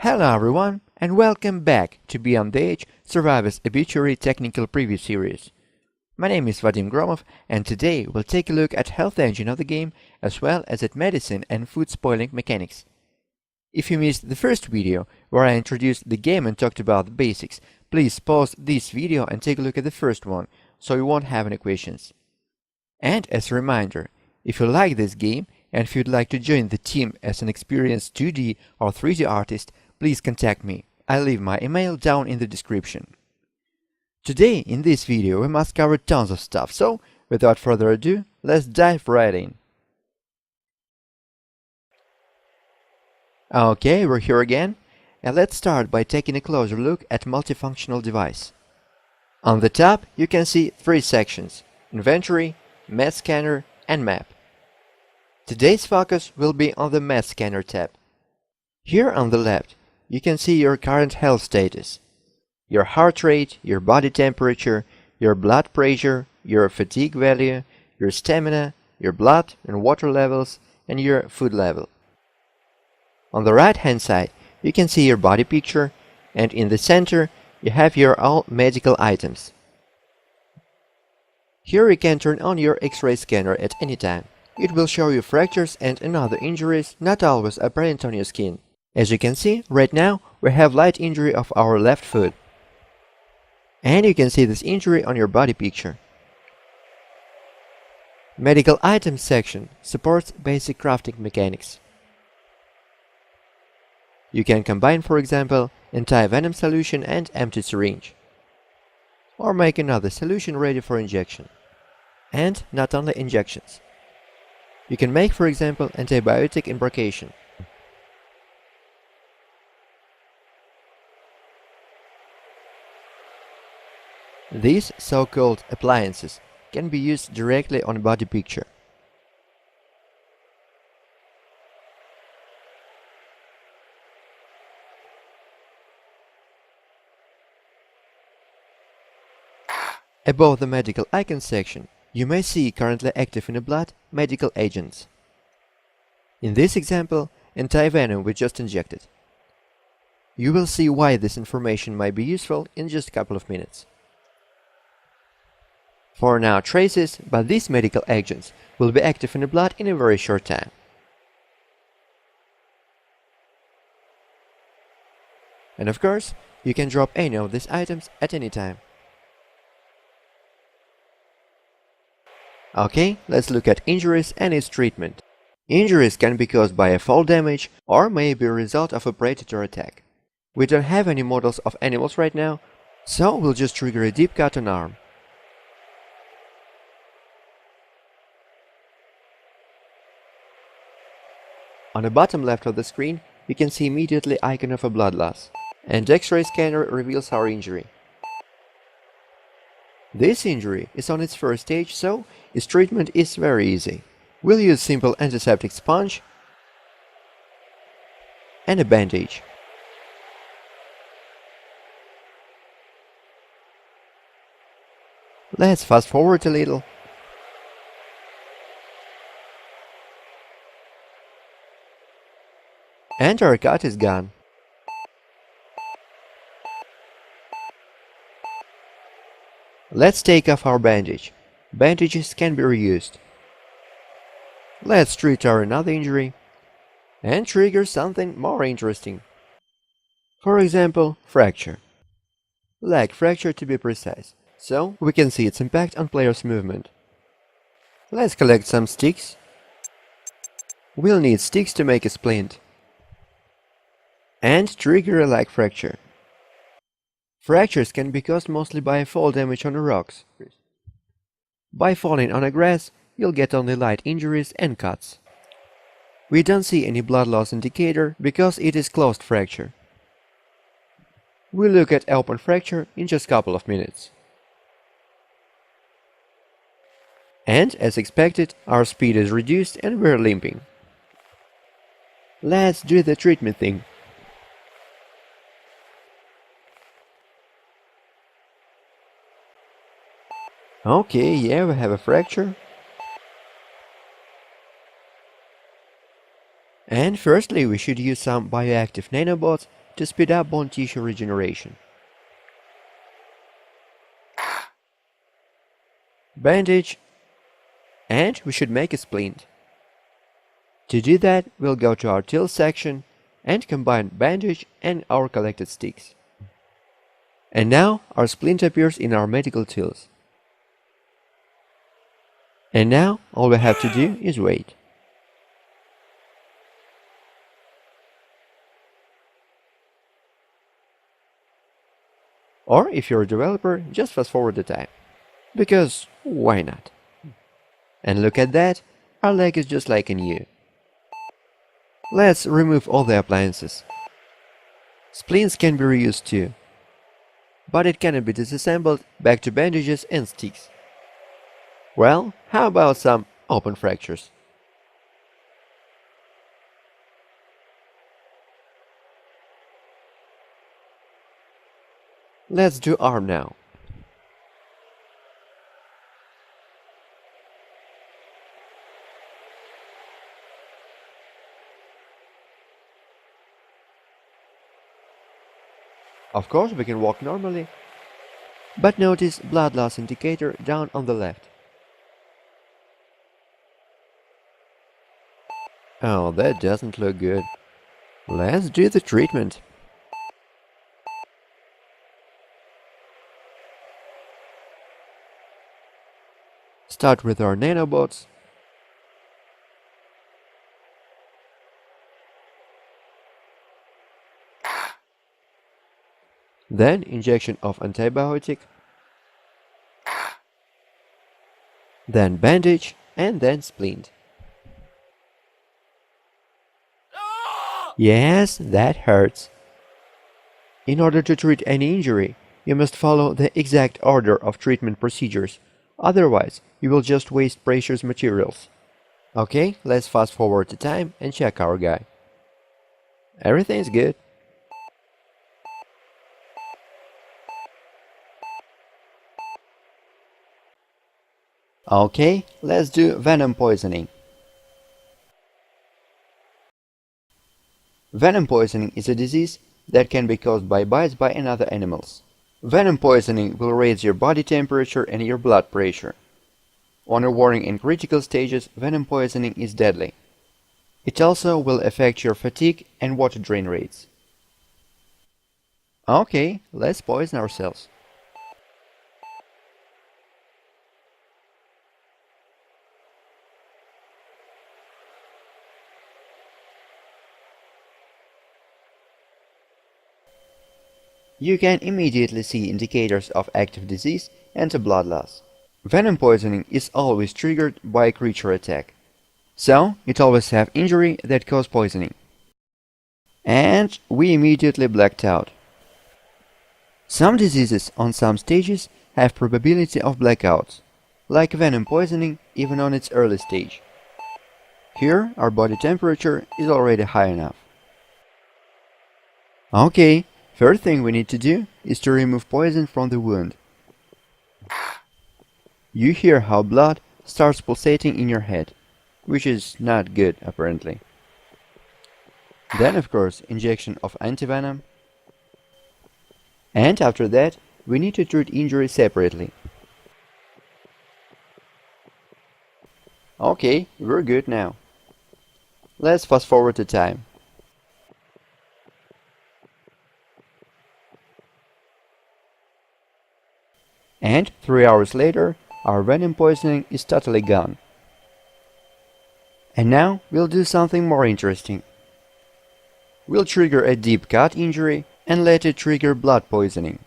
Hello everyone, and welcome back to Beyond the Age Survivor's Obituary Technical Preview Series. My name is Vadim Gromov, and today we'll take a look at health engine of the game, as well as at medicine and food spoiling mechanics. If you missed the first video, where I introduced the game and talked about the basics, please pause this video and take a look at the first one, so you won't have any questions. And as a reminder, if you like this game, and if you'd like to join the team as an experienced 2D or 3D artist, please contact me. I'll leave my email down in the description. Today, in this video, we must cover tons of stuff, so without further ado, let's dive right in. Okay, we're here again, and let's start by taking a closer look at multifunctional device. On the top, you can see three sections: inventory, med scanner, and map. Today's focus will be on the med scanner tab. Here on the left, you can see your current health status, your heart rate, your body temperature, your blood pressure, your fatigue value, your stamina, your blood and water levels, and your food level. On the right hand side, you can see your body picture, and in the center, you have your all medical items. Here you can turn on your X-ray scanner at any time. It will show you fractures and other injuries not always apparent on your skin. As you can see, right now we have light injury of our left foot. And you can see this injury on your body picture. Medical items section supports basic crafting mechanics. You can combine, for example, anti-venom solution and empty syringe, or make another solution ready for injection. And not only injections. You can make, for example, antibiotic embrocation. These so-called appliances can be used directly on body picture. Above the medical icon section, you may see currently active in the blood medical agents. In this example, anti-venom we just injected. You will see why this information might be useful in just a couple of minutes. For now, traces, but these medical agents will be active in the blood in a very short time. And of course, you can drop any of these items at any time. Okay, let's look at injuries and its treatment. Injuries can be caused by a fall damage or may be a result of a predator attack. We don't have any models of animals right now, so we'll just trigger a deep cut on arm. On the bottom left of the screen, you can see immediately icon of a blood loss, and X-ray scanner reveals our injury. This injury is on its first stage, so its treatment is very easy. We'll use simple antiseptic sponge and a bandage. Let's fast forward a little. And our cut is gone. Let's take off our bandage. Bandages can be reused. Let's treat our another injury and trigger something more interesting. For example, fracture. Leg fracture to be precise, so we can see its impact on player's movement. Let's collect some sticks. We'll need sticks to make a splint. And trigger a leg fracture. Fractures can be caused mostly by fall damage on the rocks. By falling on a grass, you'll get only light injuries and cuts. We don't see any blood loss indicator because it is closed fracture. We'll look at open fracture in just a couple of minutes. And as expected, our speed is reduced and we're limping. Let's do the treatment thing. Okay, yeah, we have a fracture. And firstly, we should use some bioactive nanobots to speed up bone tissue regeneration. Bandage, and we should make a splint. To do that, we'll go to our tools section and combine bandage and our collected sticks. And now our splint appears in our medical tools. And now all we have to do is wait. Or if you're a developer, just fast forward the time. Because why not? And look at that, our leg is just like new. Let's remove all the appliances. Splints can be reused too, but it cannot be disassembled back to bandages and sticks. Well, how about some open fractures? Let's do arm now. Of course, we can walk normally, but notice blood loss indicator down on the left. Oh, that doesn't look good. Let's do the treatment. Start with our nanobots. Then injection of antibiotic. Then bandage and then splint. Yes, that hurts. In order to treat any injury, you must follow the exact order of treatment procedures. Otherwise, you will just waste precious materials. Okay, let's fast forward the time and check our guy. Everything's good. Okay, let's do venom poisoning. Venom poisoning is a disease that can be caused by bites by other animals. Venom poisoning will raise your body temperature and your blood pressure. On a warning and critical stages, venom poisoning is deadly. It also will affect your fatigue and water drain rates. Okay, let's poison ourselves. You can immediately see indicators of active disease and blood loss. Venom poisoning is always triggered by a creature attack, so it always have injury that cause poisoning. And we immediately blacked out. Some diseases on some stages have probability of blackouts, like venom poisoning even on its early stage. Here our body temperature is already high enough. Okay. First thing we need to do is to remove poison from the wound. You hear how blood starts pulsating in your head, which is not good apparently. Then of course injection of antivenom. And after that we need to treat injury separately. Okay, we're good now. Let's fast forward the time. And 3 hours later, our venom poisoning is totally gone. And now we'll do something more interesting. We'll trigger a deep cut injury and let it trigger blood poisoning.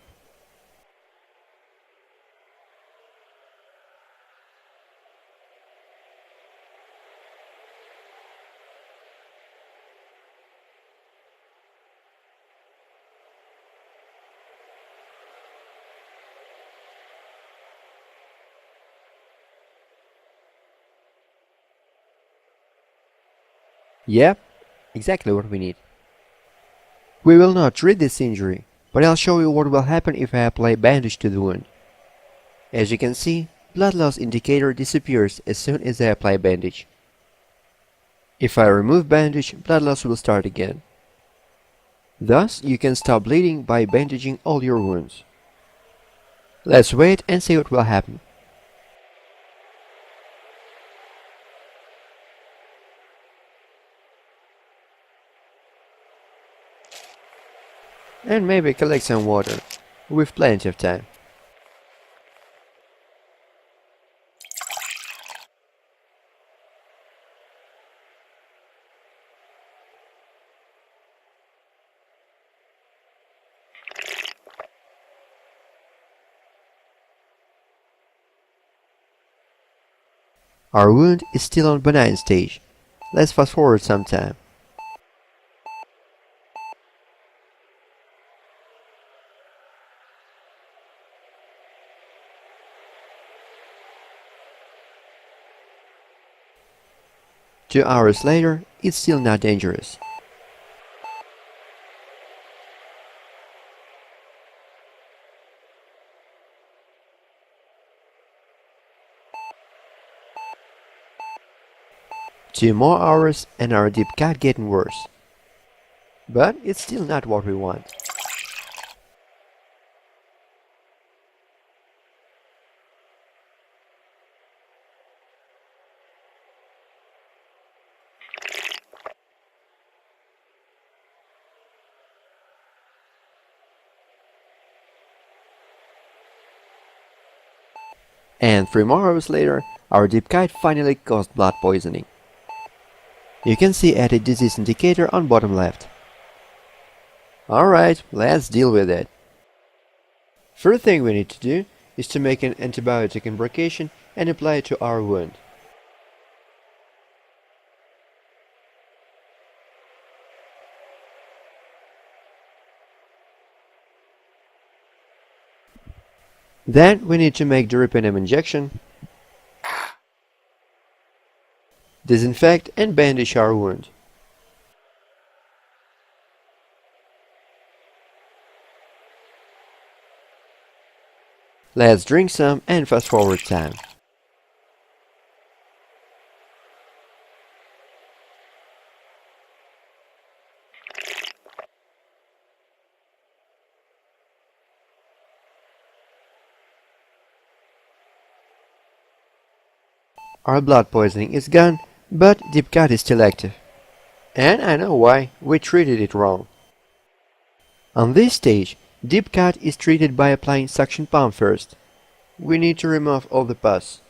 Yep, exactly what we need. We will not treat this injury, but I'll show you what will happen if I apply bandage to the wound. As you can see, blood loss indicator disappears as soon as I apply bandage. If I remove bandage, blood loss will start again. Thus, you can stop bleeding by bandaging all your wounds. Let's wait and see what will happen. And maybe collect some water. We've plenty of time. Our wound is still on benign stage. Let's fast forward some time. Two hours later, it's still not dangerous. Two more hours and our deep cut getting worse. But it's still not what we want. And 3 more hours later, our deep cut finally caused blood poisoning. You can see added disease indicator on bottom left. Alright, let's deal with it. First thing we need to do is to make an antibiotic embrocation and apply it to our wound. Then we need to make duripenem injection, disinfect and bandage our wound. Let's drink some and fast forward time. Our blood poisoning is gone, but deep cut is still active. And I know why, we treated it wrong. On this stage, deep cut is treated by applying suction pump first. We need to remove all the pus.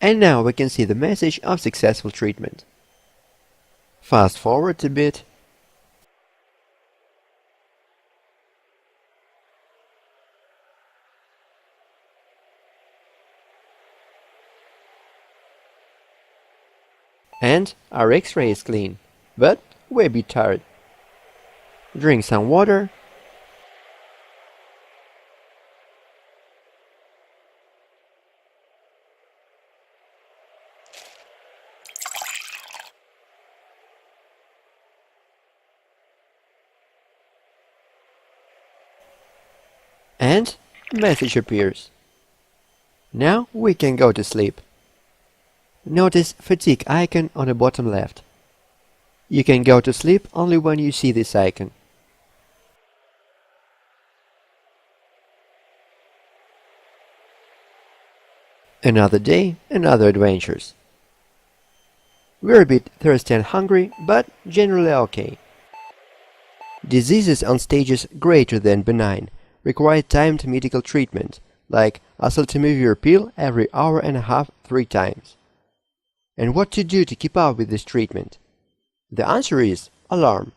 And now we can see the message of successful treatment. Fast forward a bit. And our X-ray is clean, but we're a bit tired. Drink some water. And message appears. Now we can go to sleep. Notice fatigue icon on the bottom left. You can go to sleep only when you see this icon. Another day, another adventures. We're a bit thirsty and hungry, but generally okay. Diseases on stages greater than benign require timed medical treatment, like oseltamivir pill every hour and a half 3 times. And what to do to keep up with this treatment? The answer is alarm.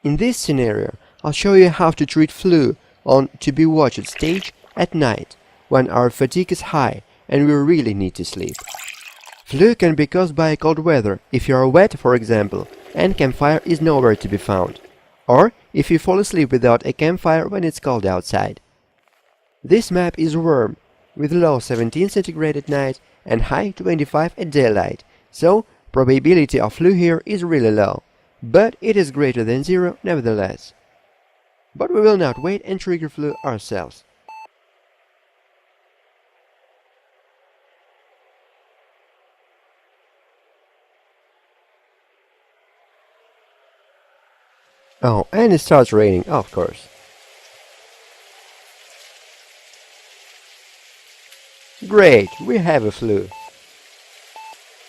In this scenario, I'll show you how to treat flu on to be watched stage at night, when our fatigue is high and we really need to sleep. Flu can be caused by cold weather, if you are wet for example, and campfire is nowhere to be found, or if you fall asleep without a campfire when it's cold outside. This map is warm, with low 17 centigrade at night and high 25 at daylight, so probability of flu here is really low, but it is greater than 0 nevertheless. But we will not wait and trigger flu ourselves. Oh, and it starts raining, of course. Great, we have a flu.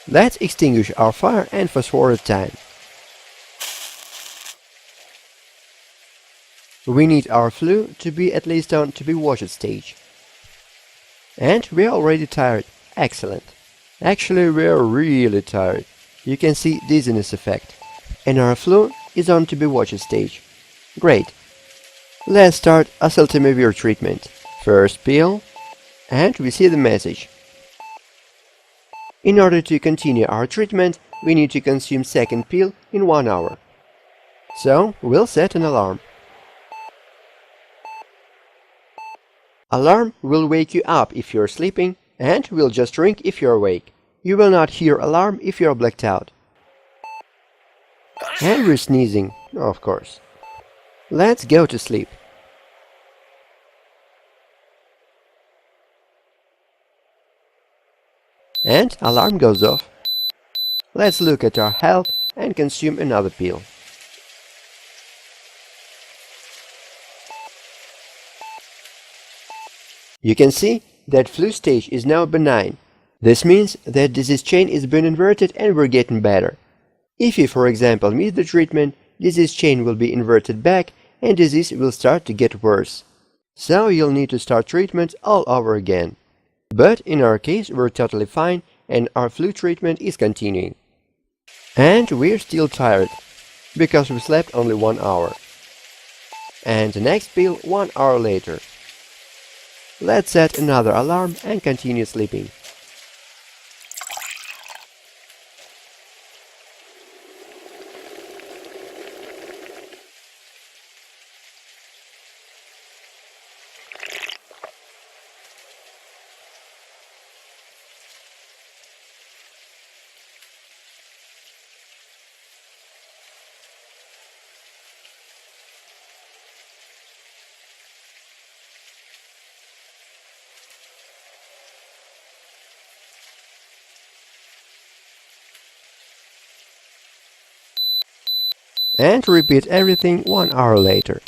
Let's extinguish our fire and fast forward time. We need our flu to be at least on to be washed stage. And we are already tired. Excellent. Actually, we are really tired. You can see dizziness effect. And our flu is on to be watched stage. Great. Let's start oseltamivir treatment. First pill. And we see the message. In order to continue our treatment, we need to consume second pill in 1 hour. So, we'll set an alarm. Alarm will wake you up if you're sleeping, and will just ring if you're awake. You will not hear alarm if you're blacked out. And we're sneezing, of course. Let's go to sleep. And alarm goes off. Let's look at our health and consume another pill. You can see that flu stage is now benign. This means that disease chain is being inverted and we're getting better. If you, for example, miss the treatment, disease chain will be inverted back and disease will start to get worse. So you'll need to start treatment all over again. But in our case, we're totally fine and our flu treatment is continuing. And we're still tired, because we slept only 1 hour. And the next pill 1 hour later. Let's set another alarm and continue sleeping. And repeat everything 1 hour later.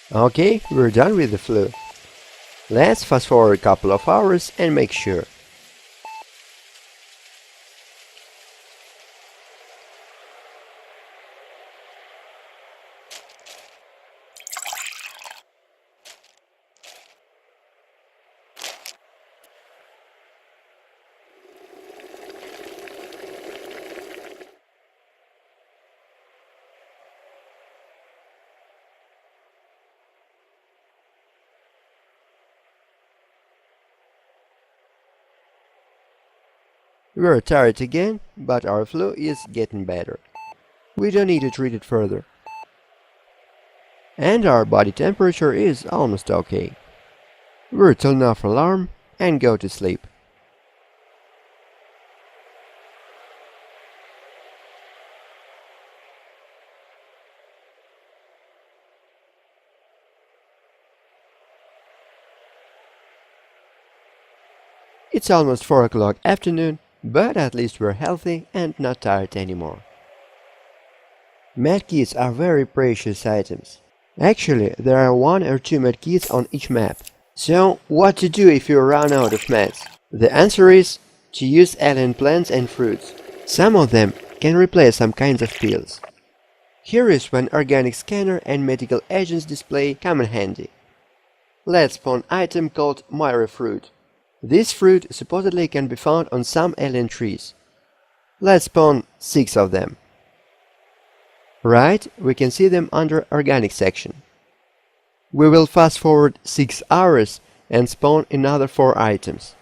Okay, we're done with the flu. Let's fast forward a couple of hours and make sure. We're tired again, but our flu is getting better. We don't need to treat it further. And our body temperature is almost okay. We're turn off alarm and go to sleep. It's almost 4 o'clock afternoon, but at least we're healthy and not tired anymore. Medkits are very precious items. Actually, there are 1 or 2 medkits on each map. So, what to do if you run out of meds? The answer is to use alien plants and fruits. Some of them can replace some kinds of pills. Here is when organic scanner and medical agents display come in handy. Let's spawn item called Myra fruit. This fruit supposedly can be found on some alien trees. Let's spawn 6 of them. Right, we can see them under organic section. We will fast forward 6 hours and spawn another 4 items.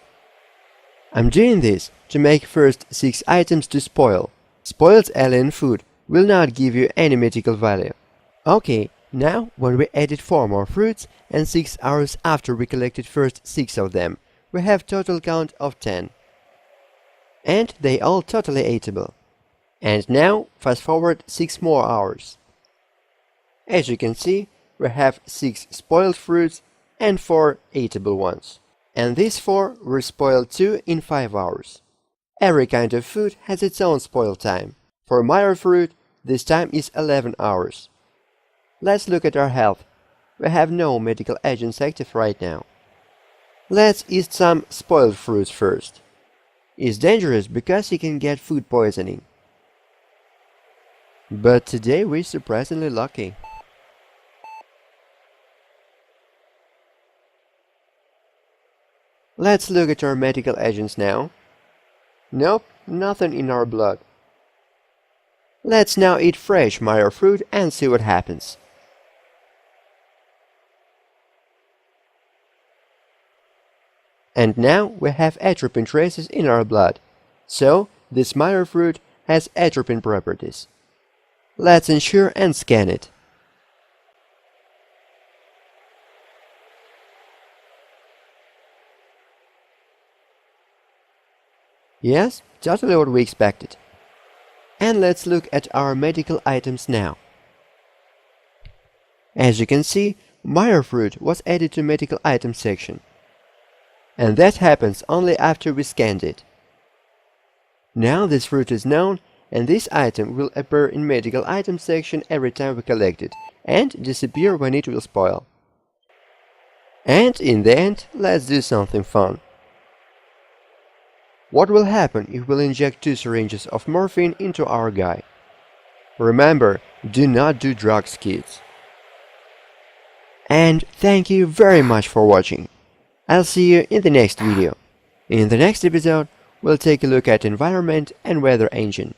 I'm doing this to make first 6 items to spoil. Spoiled alien food will not give you any medical value. Okay, now when we added 4 more fruits and 6 hours after we collected first 6 of them, we have total count of 10. and they all totally eatable. And now fast forward 6 more hours. As you can see, we have 6 spoiled fruits and 4 eatable ones. And these 4 were spoiled too in 5 hours. Every kind of food has its own spoil time. For Meyer fruit, this time is 11 hours. Let's look at our health. We have no medical agents active right now. Let's eat some spoiled fruits first. It's dangerous because you can get food poisoning. But today we're surprisingly lucky. Let's look at our medical agents now. Nope, nothing in our blood. Let's now eat fresh Meyer fruit and see what happens. And now we have atropine traces in our blood. So, this Meyer fruit has atropine properties. Let's ensure and scan it. Yes, totally what we expected. And let's look at our medical items now. As you can see, Meyer fruit was added to medical items section. And that happens only after we scanned it. Now this fruit is known, and this item will appear in medical items section every time we collect it, and disappear when it will spoil. And in the end, let's do something fun. What will happen if we'll inject 2 syringes of morphine into our guy? Remember, do not do drugs, kids. And thank you very much for watching. I'll see you in the next video. In the next episode, we'll take a look at environment and weather engine.